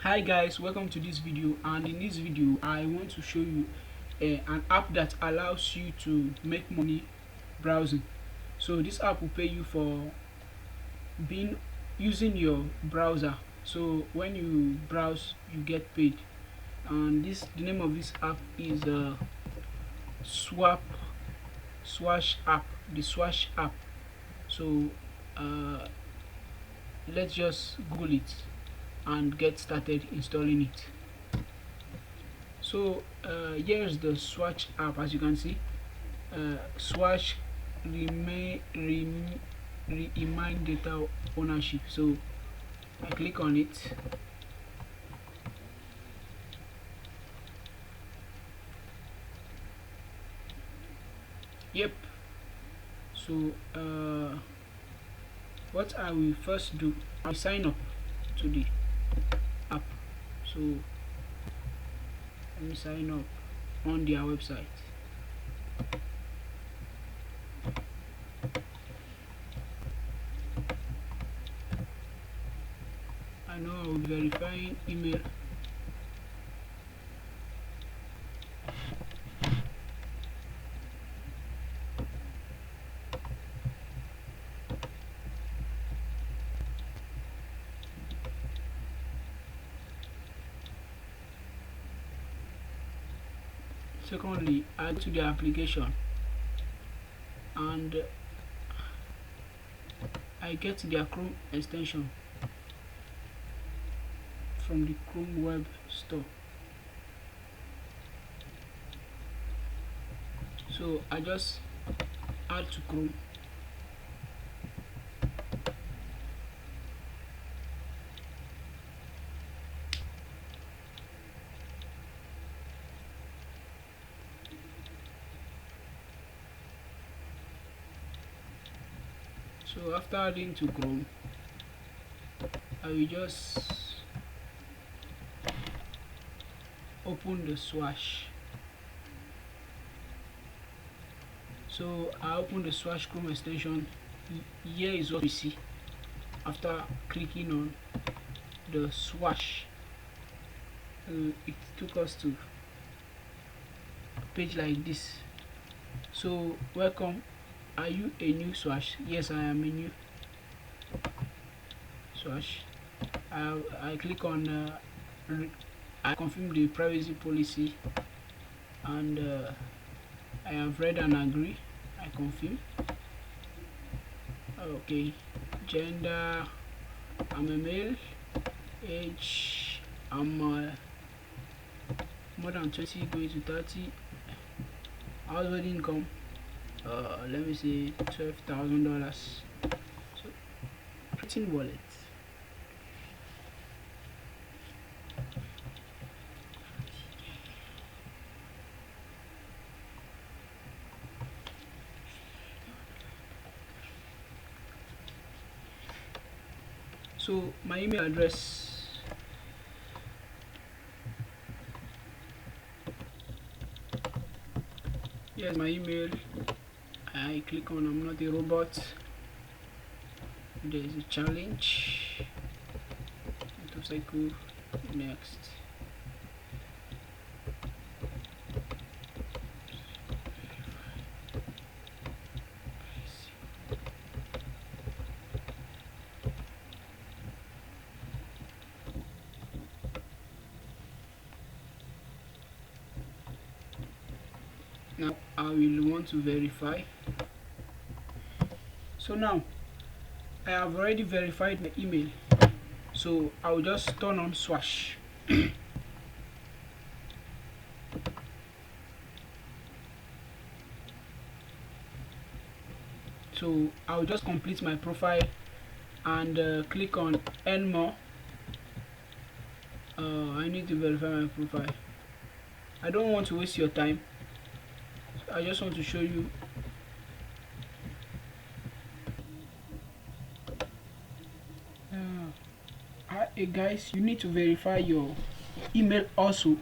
Hi guys, welcome to this video, and in this video I want to show you an app that allows you to make money browsing. So this app will pay you for being using your browser. So when you browse you get paid, and the name of this app is swap Swash app, the Swash app. So uh, let's just Google it and get started installing it. So here's the Swash app. As you can see, Swash remain data ownership. So I click on it. Yep. So what I will first do, I sign up to the app. So let me sign up on their website. I know I will be verifying email. Secondly, I go to the application and I get their Chrome extension from the Chrome web store. So I just add to Chrome. So after adding to Chrome, I will just open the Swash. So I open the Swash Chrome extension. Here is what we see after clicking on the Swash. It took us to a page like this. So welcome. Are you a new Swash? Yes, I am a new Swash. I click on I confirm the privacy policy, and I have read and agree. I confirm. Okay, gender, I'm a male. Age, I'm more than 20 going to 30. Household income, let me say $12,000. So creating wallet. So my email address, here's my email. I click on I'm not a robot. There is a challenge. Motorcycle. Next. Now I will want to verify. So now I have already verified my email, so I will just turn on Swash. So I'll just complete my profile and click on earn more. I need to verify my profile. I don't want to waste your time. I just want to show you. Hey guys, you need to verify your email also.